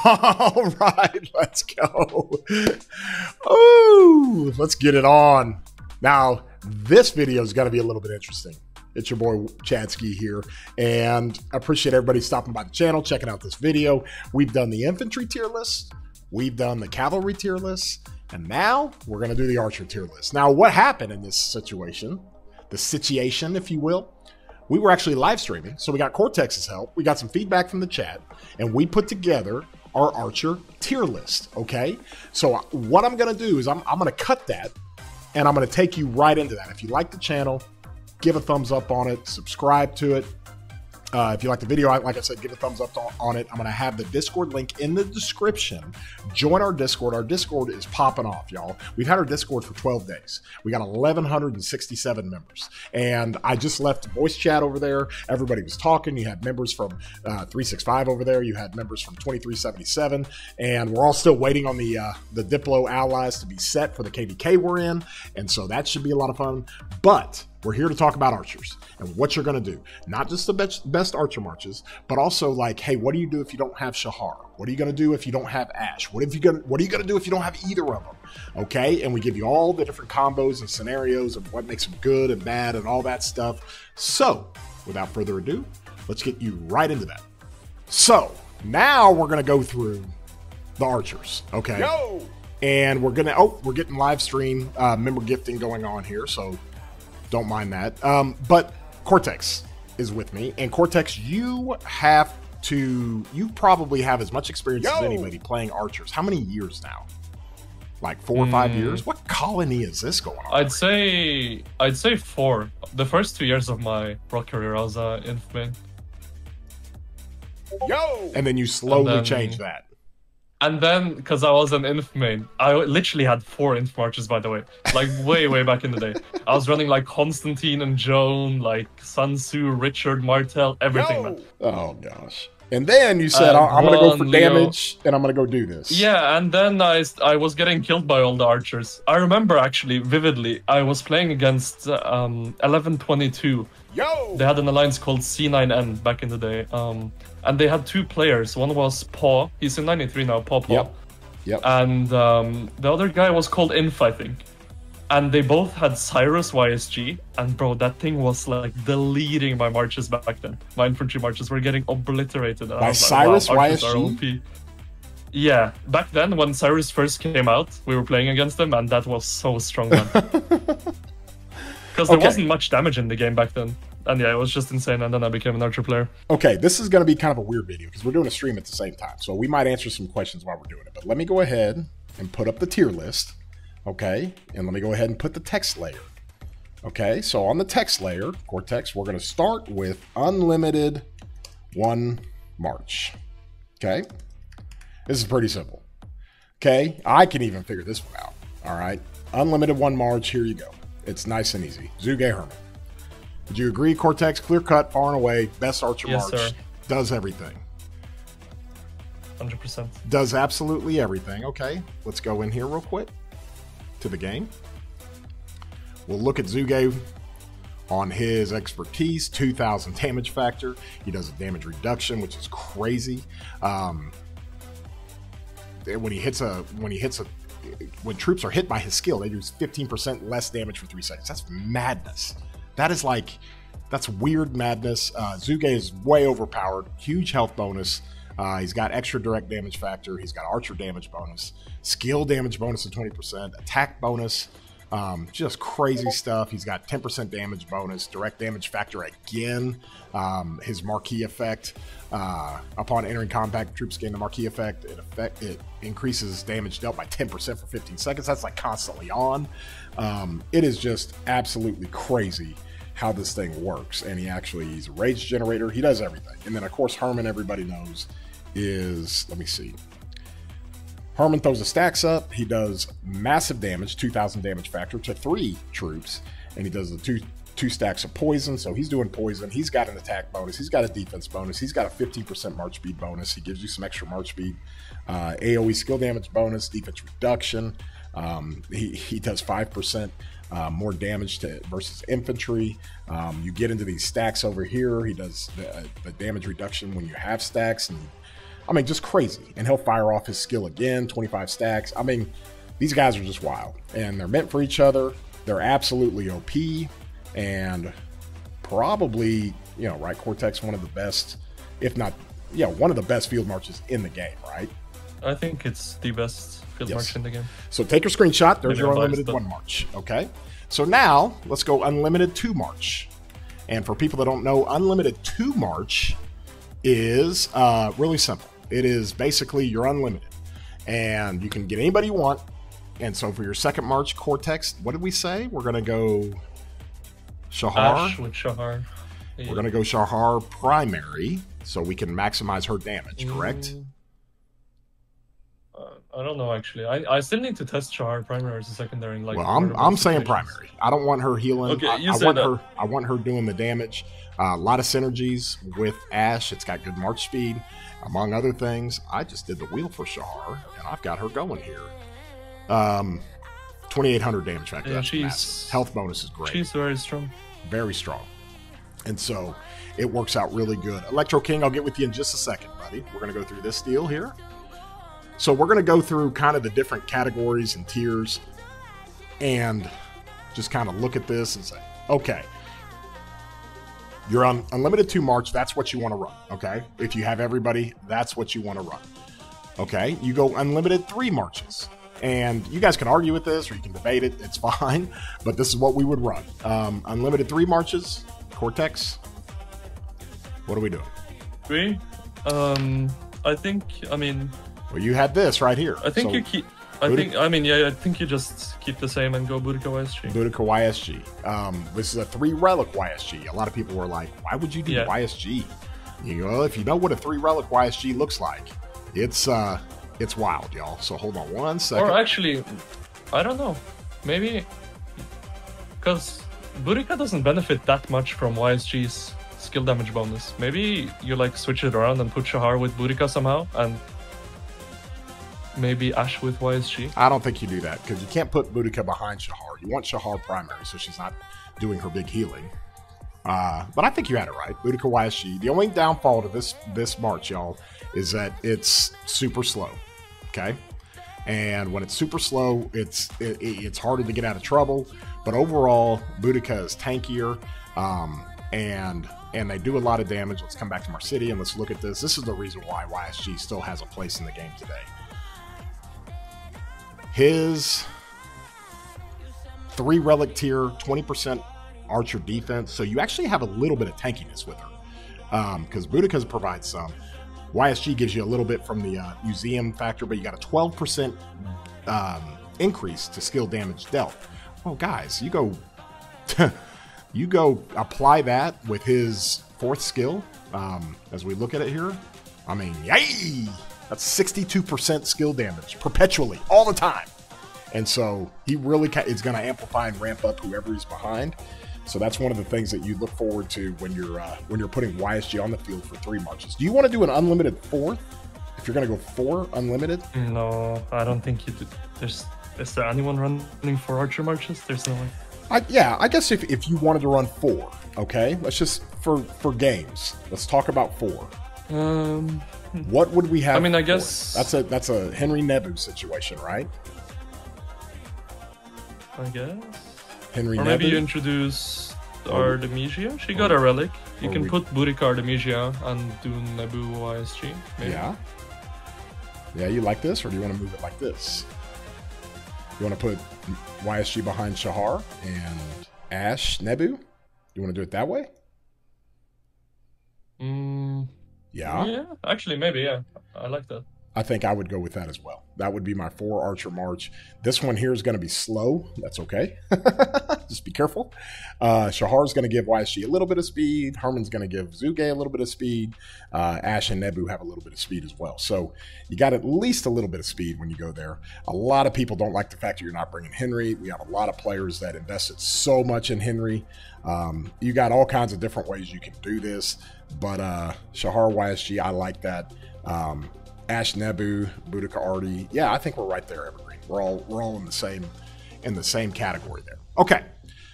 All right, let's go. Ooh, let's get it on. Now, this video is going to be a little bit interesting. It's your boy Chadski here, and I appreciate everybody stopping by the channel, checking out this video. We've done the infantry tier list, we've done the cavalry tier list, and now we're going to do the archer tier list. Now, what happened in this situation, the situation, if you will, we were actually live streaming, so we got Cortex's help, we got some feedback from the chat, and we put together our archer tier list, okay? So what I'm going to do is I'm going to cut that, and I'm going to take you right into that. If you like the channel, give a thumbs up on it, subscribe to it. If you like the video, like I said, give a thumbs up on it. I'm going to have the Discord link in the description. Join our Discord. Our Discord is popping off, y'all. We've had our Discord for 12 days. We got 1,167 members. And I just left voice chat over there. Everybody was talking. You had members from 365 over there. You had members from 2377. And we're all still waiting on the Diplo allies to be set for the KVK we're in. And so that should be a lot of fun. But we're here to talk about archers and what you're going to do. Not just the best archer marches, but also like, hey, what do you do if you don't have Shahar? What are you going to do if you don't have Ash? What are you going to do if you don't have either of them? Okay, and we give you all the different combos and scenarios of what makes them good and bad and all that stuff. So, without further ado, let's get you right into that. So, now we're going to go through the archers, okay? Yo! And we're going to, we're getting live stream member gifting going on here, so don't mind that. But Cortex is with me, and Cortex, you probably have as much experience as anybody playing archers. How many years now? Like 4 or 5 years? What colony is this going on? I'd say 4. The first 2 years of my pro career, I was inf main. Yo! And then you slowly changed that. And then, because I was an inf main, I literally had 4 inf marches, by the way. Like, way back in the day. I was running, like, Constantine and Joan, like, Sun Tzu, Richard, Martel, everything, man. Oh, gosh. And then you said, I'm going to go for damage, and I'm going to go do this. Yeah, and then I was getting killed by all the archers. I remember, actually, vividly, I was playing against 1122. Yo! They had an alliance called C9N back in the day. And they had 2 players. One was Paw. He's in 93 now, Paw. Yep. And the other guy was called Inf, I think. And they both had Cyrus YSG. And bro, that thing was like deleting my marches back then. My infantry marches were getting obliterated. By Cyrus like, wow, YSG? Yeah, back then when Cyrus first came out, we were playing against them, and that was so strong, man. Because there wasn't much damage in the game back then. And yeah, it was just insane, and then I became an archer player. Okay, this is going to be kind of a weird video because we're doing a stream at the same time. So we might answer some questions while we're doing it. But let me go ahead and put up the tier list. Okay, and let me go ahead and put the text layer. Okay, so on the text layer, Cortex, we're going to start with unlimited 1 march. Okay, this is pretty simple. Okay, I can even figure this one out. All right, unlimited 1 march, here you go. It's nice and easy. Zuge Herman. Would you agree, Cortex? Clear cut, far and away, best archer march. Sir. Does everything. 100%. Does absolutely everything. Okay, let's go in here real quick to the game. We'll look at Zuge on his expertise, 2,000 damage factor. He does a damage reduction, which is crazy. When troops are hit by his skill, they do 15% less damage for 3 seconds. That's madness. That is like, that's weird madness. Zuge is way overpowered. Huge health bonus. He's got extra direct damage factor. He's got archer damage bonus. Skill damage bonus of 20%. Attack bonus. Just crazy stuff. He's got 10% damage bonus. Direct damage factor again. His marquee effect. Upon entering combat, troops gain the marquee effect. It increases damage dealt by 10% for 15 seconds. That's like constantly on. It is just absolutely crazy how this thing works. And he's a rage generator. He does everything. And then of course Herman, everybody knows, is, let me see. Herman throws the stacks up. He does massive damage, 2,000 damage factor to 3 troops. And he does the two stacks of poison. So he's doing poison. He's got an attack bonus. He's got a defense bonus. He's got a 15% march speed bonus. He gives you some extra march speed. AoE skill damage bonus, defense reduction. He does 5% more damage versus infantry. You get into these stacks over here. He does the damage reduction when you have stacks, and I mean, just crazy. And he'll fire off his skill again, 25 stacks. I mean, these guys are just wild. And they're meant for each other. They're absolutely OP. And probably, you know, right, Cortex, one of the best, if not, yeah, one of the best field marches in the game, right? I think it's the best field march in the game. So take your screenshot. There's your unlimited but... 1 march, okay? So now, let's go unlimited 2 march. And for people that don't know, unlimited 2 march is really simple. It is basically you're unlimited. And you can get anybody you want. And so for your second march, Cortex, what did we say? We're going to go Shahar. Ash with Shahar. Yeah. We're going to go Shahar primary so we can maximize her damage, correct? I don't know, actually. I still need to test Shahar primary as a secondary. Like, well, I'm saying primary. I don't want her healing. Okay, I want her doing the damage. A lot of synergies with Ash. It's got good march speed, among other things. I just did the wheel for Shahar, and I've got her going here. 2,800 damage factor. Yeah, that's massive. Health bonus is great. She's very strong. Very strong. And so it works out really good. Electro King, I'll get with you in just a second, buddy. We're going to go through this deal here. So we're going to go through kind of the different categories and tiers and just kind of look at this and say, okay, you're on unlimited 2 march. That's what you want to run. Okay. If you have everybody, that's what you want to run. Okay. You go unlimited 3 marches. And you guys can argue with this or you can debate it. It's fine. But this is what we would run. Unlimited 3 marches. Cortex. What are we doing? 3? I think, I mean... Well, you had this right here. I think so you keep... I think you just keep the same and go Boudica YSG. Boudica YSG. This is a 3 relic YSG. A lot of people were like, why would you do YSG? You know, if you know what a 3 relic YSG looks like, it's wild, y'all. So hold on 1 second. Or actually, I don't know. Maybe because Boudica doesn't benefit that much from YSG's skill damage bonus. Maybe you like switch it around and put Shahar with Boudica somehow, and maybe Ash with YSG. I don't think you do that because you can't put Boudica behind Shahar. You want Shahar primary, so she's not doing her big healing. But I think you had it right. Boudica YSG. The only downfall to this march, y'all, is that it's super slow. Okay, and when it's super slow, it's harder to get out of trouble. But overall, Boudica is tankier, and they do a lot of damage. Let's come back to Marcity and let's look at this. This is the reason why YSG still has a place in the game today. His 3 relic tier, 20% archer defense. So you actually have a little bit of tankiness with her because Boudica provides some. YSG gives you a little bit from the museum factor, but you got a 12% increase to skill damage dealt. Well, guys, you go apply that with his 4th skill as we look at it here. I mean, yay! That's 62% skill damage perpetually, all the time. And so he really is going to amplify and ramp up whoever he's behind. So that's one of the things that you look forward to when you're putting YSG on the field for 3 marches. Do you want to do an unlimited 4th? If you're going to go 4 unlimited? No, I don't think you do. Is there anyone running 4 archer marches? There's no way. I guess if you wanted to run 4, okay? Let's just, for games, let's talk about 4. What would we have? I mean, I guess... That's a Henry Nebu situation, right? I guess. Henry or Nebu? Maybe you introduce Artemisia. She got a relic. You can put Boudica Artemisia and do Nebu YSG. Maybe. Yeah. Yeah, you like this, or do you want to move it like this? You want to put YSG behind Shahar and Ash Nebu? You want to do it that way? Yeah. Yeah, actually, maybe, yeah. I like that. I think I would go with that as well. That would be my 4 archer march. This one here is going to be slow. That's okay. Just be careful. Shahar is going to give YSG a little bit of speed. Herman's going to give Zuge a little bit of speed. Ash and Nebu have a little bit of speed as well. So you got at least a little bit of speed when you go there. A lot of people don't like the fact that you're not bringing Henry. We have a lot of players that invested so much in Henry. You got all kinds of different ways you can do this. But Shahar YSG, I like that. Ash Nebu, Boudica Artie. Yeah, I think we're right there, Evergreen. We're all in the same category there. Okay,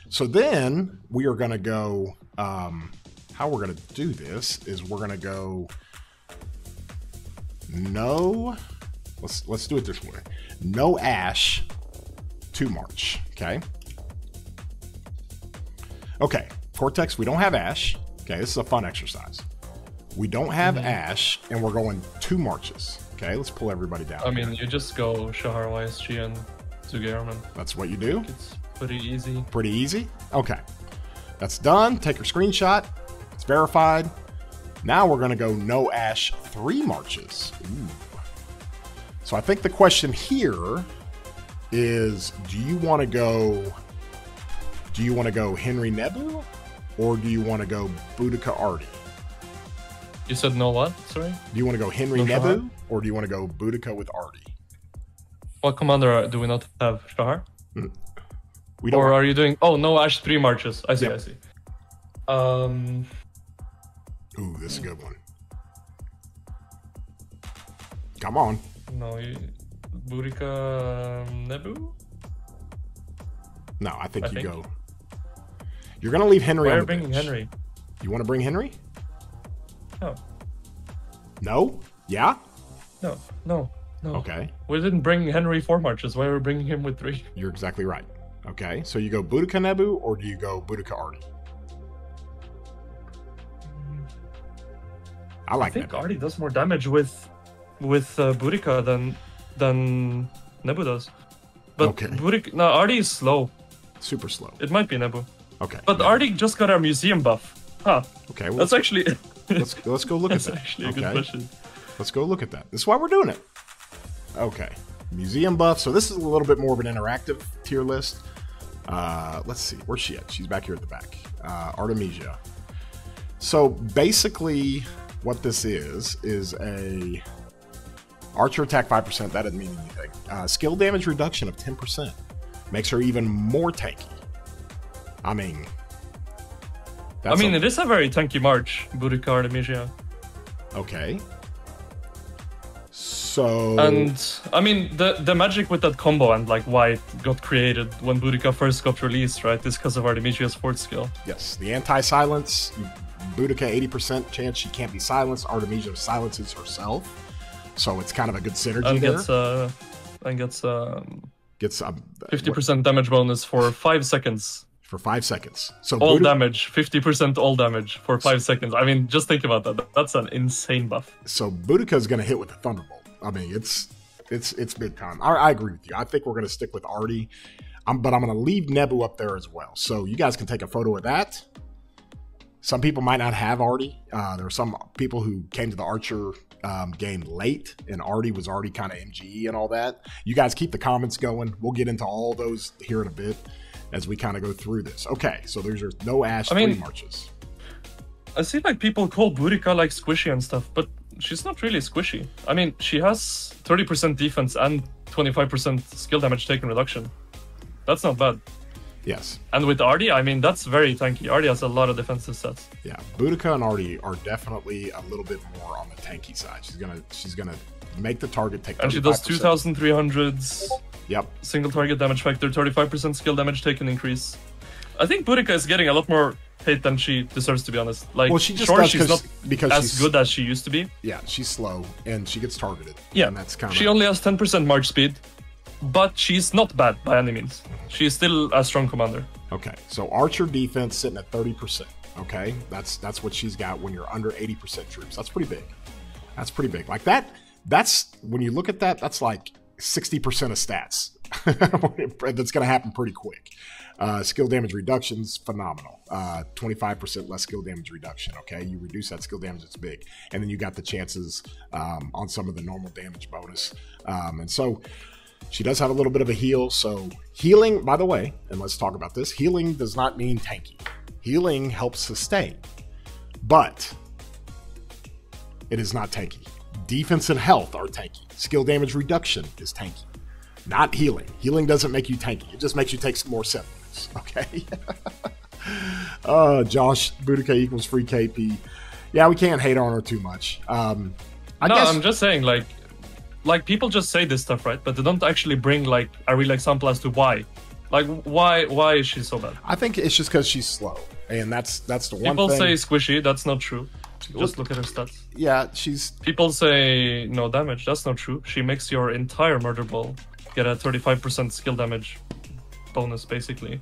so then we are going to go. How we're going to do this is we're going to go no, let's do it this way. No Ash to March, okay? Okay, Cortex, we don't have Ash. Okay, this is a fun exercise. We don't have Ash, and we're going 2 Marches. Okay, let's pull everybody down. I mean, you just go Shahar, YSG, and Zugearman. That's what you do? It's pretty easy. Pretty easy? Okay. That's done. Take your screenshot. It's verified. Now we're going to go no Ash 3 Marches. Ooh. So I think the question here is, do you want to go Henry Nebu, or do you want to go Boudica Artie? You said no what? Sorry? Do you want to go Henry Nebu, or do you want to go Boudica with Artie? What commander do we not have? Shahar? We don't. Or are you doing... Oh, no Ash 3 Marches. I see, Yep. I see. Ooh, this is a good one. Come on. No, Boudica Nebu? No, I think you go. You're going to leave Henry Why on are the bringing bench. Henry? You want to bring Henry? No. No? Yeah? No. Okay. We didn't bring Henry 4 Marches. Why are we bringing him with 3? You're exactly right. Okay, so you go Boudica Nebu, or do you go Boudica Artie? I think Nebu. Artie does more damage with Boudica than Nebu does. But Okay. Artie is slow. Super slow. It might be Nebu. Okay. But yeah. Artie just got our museum buff. Huh. Okay. Well, That's actually... let's go look at That's that. actually a good question. Let's go look at that. This is why we're doing it. Okay. Museum buff. So this is a little bit more of an interactive tier list. Let's see. Where's she at? She's back here at the back. Artemisia. So basically what this is a archer attack 5%. That doesn't mean anything. Skill damage reduction of 10%. Makes her even more tanky. I mean... it is a very tanky March, Boudica Artemisia. Okay. So... And, I mean, the magic with that combo and, like, why it got created when Boudica first got released, right, is because of Artemisia's fourth skill. Yes, the anti-silence. Boudica, 80% chance she can't be silenced. Artemisia silences herself. So it's kind of a good synergy there. And gets 50% what, damage bonus for 5 seconds. for 5 seconds. So All damage, 50% all damage for 5 seconds. I mean, just think about that. That's an insane buff. So Boudica is going to hit with a Thunderbolt. I mean, it's big time. I agree with you. I think we're going to stick with Artie, but I'm going to leave Nebu up there as well. So you guys can take a photo of that. Some people might not have Artie. There are some people who came to the Archer game late, and Artie was already kind of MGE and all that. You guys keep the comments going. We'll get into all those here in a bit as we kind of go through this. Okay, so there's your no Ash 3 Marches. I see like people call Boudica like squishy and stuff, but she's not really squishy. I mean, she has 30% defense and 25% skill damage taken reduction. That's not bad. Yes. And with Artie, I mean, that's very tanky. Artie has a lot of defensive stats. Yeah, Boudica and Artie are definitely a little bit more on the tanky side. She's gonna make the target take 35%. And she does 2,300s. Yep. Single target damage factor, 35% skill damage taken increase. I think Boudica is getting a lot more hate than she deserves, to be honest. Like, well, she just sure, does she's not because as good as she used to be. Yeah, she's slow and she gets targeted. Yeah, and that's kind of. She only has 10% march speed, but she's not bad by any means. She's still a strong commander. Okay, so Archer defense sitting at 30%. Okay, that's what she's got when you're under 80% troops. That's pretty big. That's pretty big. Like that. That's when you look at that. That's like 60% of stats. That's going to happen pretty quick. Skill damage reductions, phenomenal. 25% less skill damage reduction. Okay, you reduce that skill damage, it's big. And then you got the chances on some of the normal damage bonus. And so she does have a little bit of a heal. So healing, by the way, and let's talk about this. Healing does not mean tanky. Healing helps sustain, but it is not tanky. Defense and health are tanky. Skill damage reduction is tanky. Not healing. Healing doesn't make you tanky. It just makes you take some more set points. Okay. Josh, Boudica equals free KP. Yeah, we can't hate on her too much. I guess I'm just saying, like people just say this stuff, right? But they don't actually bring like a real example as to why. Like, why is she so bad? I think it's just because she's slow, and that's the one People thing. say squishy. That's not true. Just look at her stats. Yeah, she's... People say no damage. That's not true. She makes your entire murder ball get a 35% skill damage bonus, basically.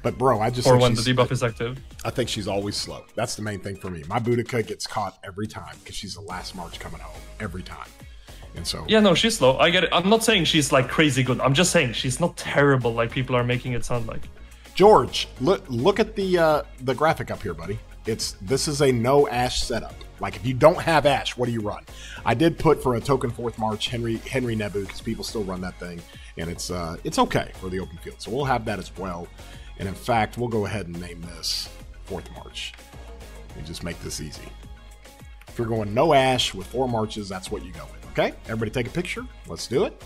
But bro, I just... Or when the debuff is active. I think she's always slow. That's the main thing for me. My Boudica gets caught every time because she's the last March coming home. Every time. And so... Yeah, no, she's slow. I get it. I'm not saying she's like crazy good. I'm just saying she's not terrible like people are making it sound like. George, look at the graphic up here, buddy. This is a no Ashe setup. Like if you don't have Ashe, what do you run? I did put for a token 4th March Henry Nebu because people still run that thing, and it's okay for the open field. So we'll have that as well. And in fact, we'll go ahead and name this 4th March. We just make this easy. If you're going no Ashe with 4 Marches, that's what you go with. Okay, everybody take a picture. Let's do it.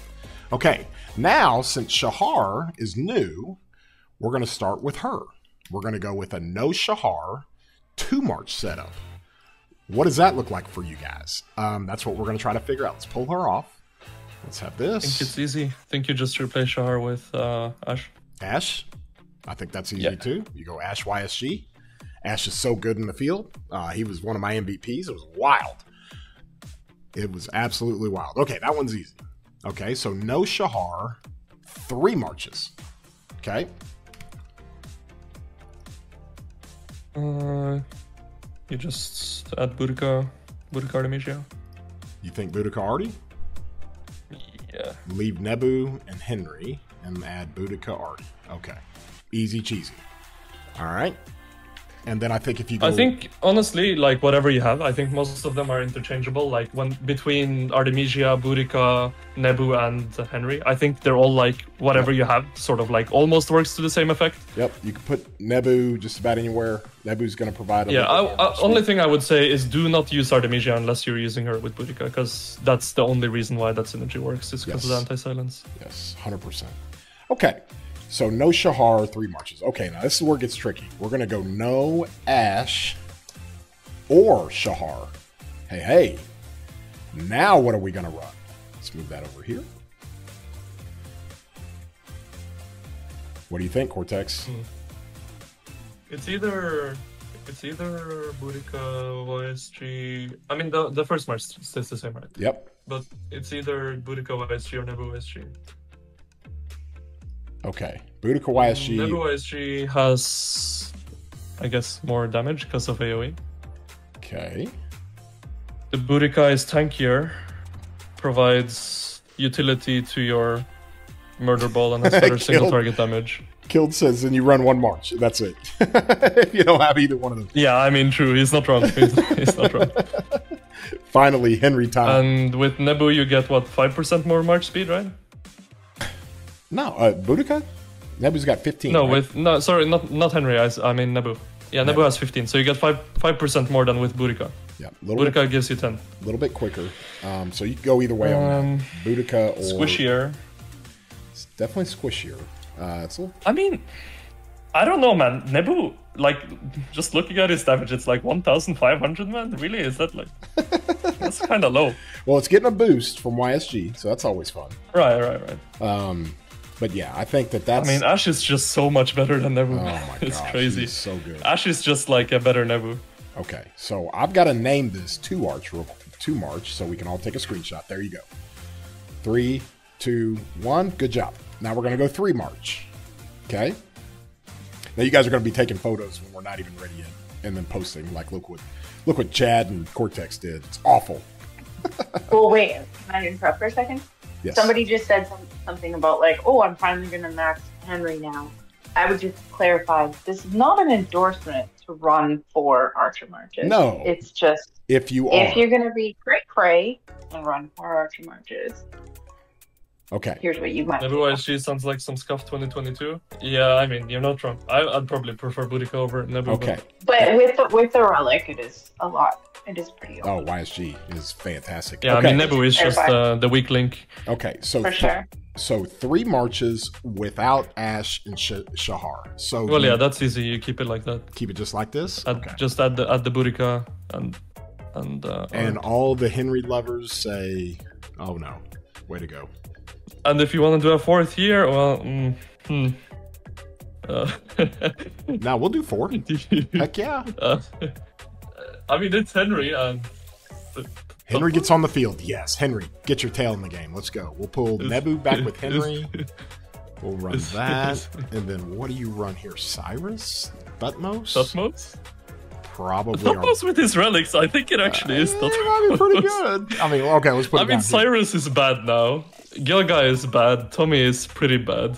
Okay, now since Shahar is new, we're going to start with her. We're going to go with a no Shahar 2 March setup. What does that look like for you guys? That's what we're going to try to figure out. Let's pull her off. Let's have this. I think it's easy. I think you just replace Shahar with Ashe. Ashe? I think that's easy too. You go Ashe YSG. Ashe is so good in the field. He was one of my MVPs. It was wild. It was absolutely wild. Okay, that one's easy. Okay, so no Shahar, 3 Marches. Okay. You just add Boudica Artemisia. You think Boudica Artie? Yeah. Leave Nebu and Henry and add Boudica Artie. Okay. Easy cheesy. All right. And then I think if you go... I think, honestly, like, whatever you have, I think most of them are interchangeable. Like, when between Artemisia, Boudica, Nebu, and Henry, I think they're all, like, whatever you have, sort of, like, almost works to the same effect. Yep, you can put Nebu just about anywhere. Nebu's going to provide a... Yeah, only thing I would say is do not use Artemisia unless you're using her with Boudica, because that's the only reason why that synergy works, is because of the anti-silence. Yes, 100%. Okay. So no Shahar, 3 Marches. Okay, now this is where it gets tricky. We're going to go no Ashe or Shahar. Hey. Now what are we going to run? Let's move that over here. What do you think, Cortex? It's either Boudica, YSG... I mean, the first March stays the same, right? Yep. But it's either Boudica, YSG or Nebu, YSG. Okay, Boudica YSG. Nebu YSG has, I guess, more damage because of AoE. Okay. The Boudica is tankier, provides utility to your murder ball, and has better single target damage. Killed says, and you run 1 March. That's it. If you don't have either one of them. Yeah, I mean, true. He's not wrong. He's not wrong. Finally, Henry time. And with Nebu, you get, what, 5% more March speed, right? No, Boudica? Nebu's got 15. No, right? Sorry, not Henry. I mean Nebu. Yeah, Nebu has 15, so you get 5% more than with Boudica. Yeah, Boudica gives you 10. A little bit quicker. So you can go either way on that. Boudica or... Squishier. It's definitely squishier. I mean, I don't know, man. Nebu, like, just looking at his damage, it's like 1,500, man. Really? Is that like... That's kind of low. Well, it's getting a boost from YSG, so that's always fun. Right. But yeah, I think that's... I mean, Ashe is just so much better than Nebu. Oh my god, it's crazy. He's so good. Ashe is just like a better Nebu. Okay, so I've got to name this 2 March, so we can all take a screenshot. There you go. 3, 2, 1. Good job. Now we're going to go 3 March. Okay? Now you guys are going to be taking photos when we're not even ready yet, and then posting, like, look what Chad and Cortex did. It's awful. Well, wait. Can I interrupt for a second? Yes. Somebody just said something about, like, oh, I'm finally going to max Henry now. I would just clarify, this is not an endorsement to run 4 Archer Marches. No. It's just, if you're going to be cray and run 4 Archer Marches. Okay. Here's what you might Nebu YSG sounds like some scuff 2022. Yeah, I mean, you're not wrong. I'd probably prefer Boudica over Nebu. Okay. But with the relic, it is a lot. It is pretty old. Oh, YSG is fantastic. Yeah, okay. I mean, Nebu is just the weak link. Okay, so for sure. So 3 Marches without Ashe and Shahar. So well, yeah, that's easy. You keep it like that. Keep it just like this. Just add the Boudica and all the Henry lovers say, "Oh no, way to go." And if you want to do a 4th here, well, Now we'll do 4. Heck yeah. I mean, it's Henry and... Henry gets on the field. Yes, Henry, get your tail in the game. Let's go. We'll pull Nebu back with Henry. We'll run that. And then what do you run here? Cyrus? Thutmose? Thutmose? Probably. Thutmose with his relics. I think it actually is Thutmose. It might be pretty good. I mean, okay, let's put it down Cyrus is bad now. Gilgai is bad. Tommy is pretty bad.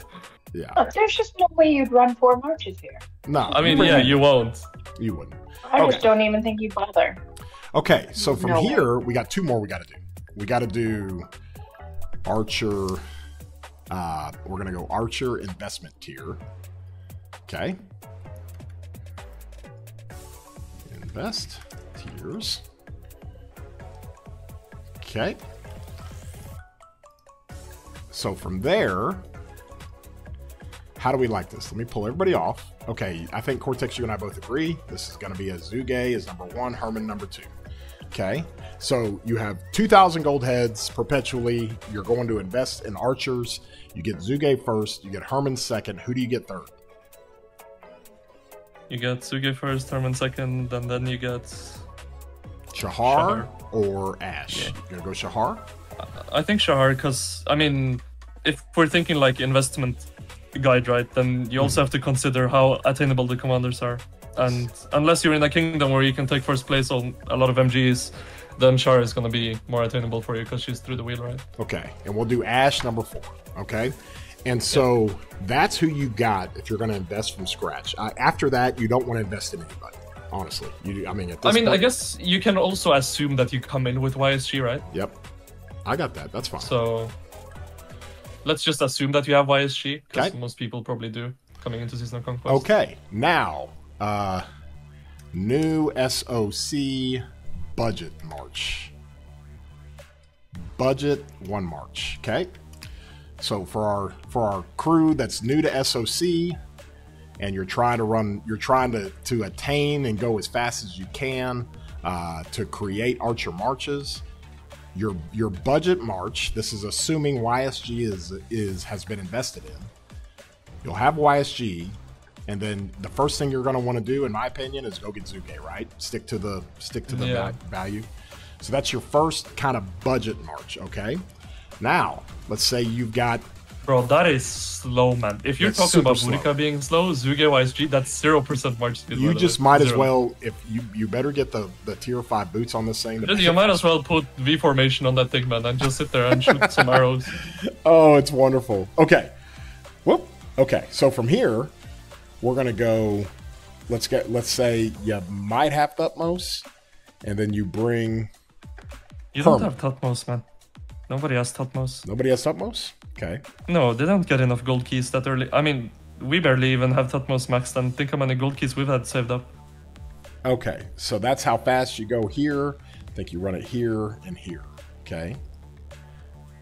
Yeah. Oh, there's just no way you'd run 4 marches here. No. I mean, yeah, you won't. You wouldn't. I just don't even think you'd bother. Okay, so from here, we got 2 more we got to do. We got to do Archer. We're going to go Archer investment tier. Okay. Invest tiers. Okay. So from there, how do we like this? Let me pull everybody off. Okay, I think Cortex, you and I both agree. This is going to be a Zuge as number 1, Herman number 2. Okay, so you have 2,000 gold heads perpetually. You're going to invest in archers. You get Zuge first. You get Herman second. Who do you get third? You get Zuge first, Herman second, and then you get... Shahar or Ash? Yeah. You're going to go Shahar? I think Shahar, because, I mean, if we're thinking like investment guide, right, then you also have to consider how attainable the commanders are. And unless you're in a kingdom where you can take first place on a lot of MGs, then Shahar is going to be more attainable for you because she's through the wheel, right? Okay, and we'll do Ash number 4, okay? And so that's who you got if you're going to invest from scratch. After that, you don't want to invest in anybody, honestly. I mean, at this point, I guess you can also assume that you come in with YSG, right? Yep, I got that. That's fine. So let's just assume that you have YSG, because Okay. most people probably do coming into Season of Conquest. Okay, now, new SOC budget march. Budget 1 march, okay? So for our crew that's new to SOC and you're trying to attain and go as fast as you can to create archer marches, your budget march, this is assuming YSG has been invested in. You'll have YSG, and then the first thing you're going to want to do, in my opinion, is go get Zuge, right? Stick to the value. So that's your first kind of budget march, okay? Now, let's say you've got... Bro, that is slow, man. If you're talking about Burika being slow, Zuge YSG, that's 0% march speed. You just might as well, if you better get the tier 5 boots on this thing. You might as well put V formation on that thing, man, and just sit there and shoot some arrows. Oh, it's wonderful. Okay. Whoop. Okay, so from here, we're gonna go. Let's say you might have Thutmose, and then you bring. You don't have Thutmose, man. Nobody has Thutmose. Nobody has Thutmose? Okay. No, they don't get enough gold keys that early. I mean, we barely even have Thutmose maxed, and think how many gold keys we've had saved up. Okay, so that's how fast you go here. I think you run it here and here. Okay.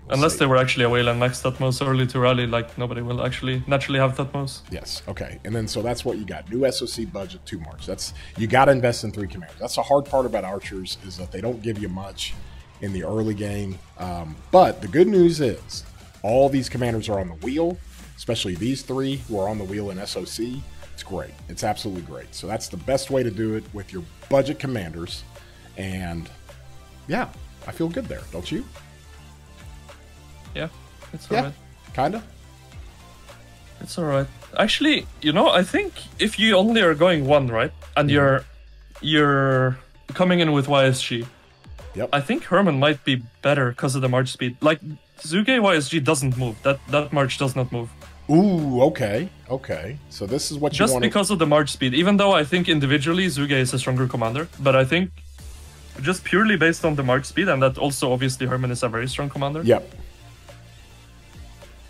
Unless they were actually a whale and maxed Thutmose early to rally, like nobody will actually naturally have Thutmose. Yes. Okay. And then so that's what you got. New SOC budget 2 march. That's you got to invest in 3 commanders. That's the hard part about archers is that they don't give you much in the early game. But the good news is all these commanders are on the wheel, especially these 3 who are on the wheel in SOC. It's great. It's absolutely great. So that's the best way to do it with your budget commanders. And yeah, I feel good there. Don't you? Yeah, it's alright. Kinda. It's alright. Actually, I think if you only are going 1, right, and you're coming in with YSG, yep. I think Herman might be better because of the march speed. Like, Zuge YSG doesn't move. That march does not move. Ooh, okay. Okay. So this is what you want. Just because of the march speed. Even though I think individually Zuge is a stronger commander, but I think just purely based on the march speed, and that also obviously Herman is a very strong commander. Yep.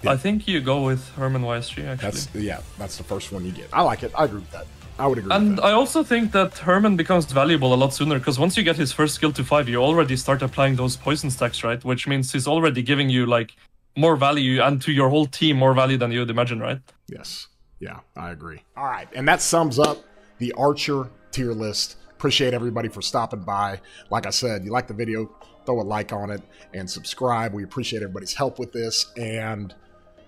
I think you go with Herman YSG, actually. That's the first one you get. I like it. I agree with that. I would agree and with that. I also think that Herman becomes valuable a lot sooner, because once you get his first skill to 5, you already start applying those poison stacks, right? Which means he's already giving you, like, more value, and to your whole team more value than you would imagine, right? Yes. Yeah, I agree. All right, and that sums up the Archer tier list. Appreciate everybody for stopping by. Like I said, you like the video, throw a like on it, and subscribe. We appreciate everybody's help with this, and...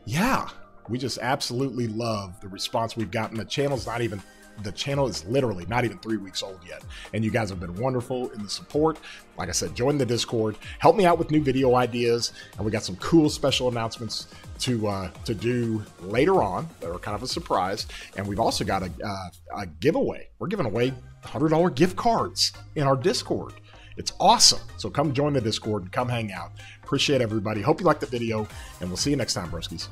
yeah, we just absolutely love the response we've gotten. The channel's not even the channel is literally not even 3 weeks old yet, and you guys have been wonderful in the support. Like I said, join the Discord, help me out with new video ideas, and we got some cool special announcements to do later on that are kind of a surprise. And we've also got a giveaway. We're giving away $100 gift cards in our Discord. It's awesome. So come join the Discord and come hang out. Appreciate everybody. Hope you liked the video, and we'll see you next time, broskies.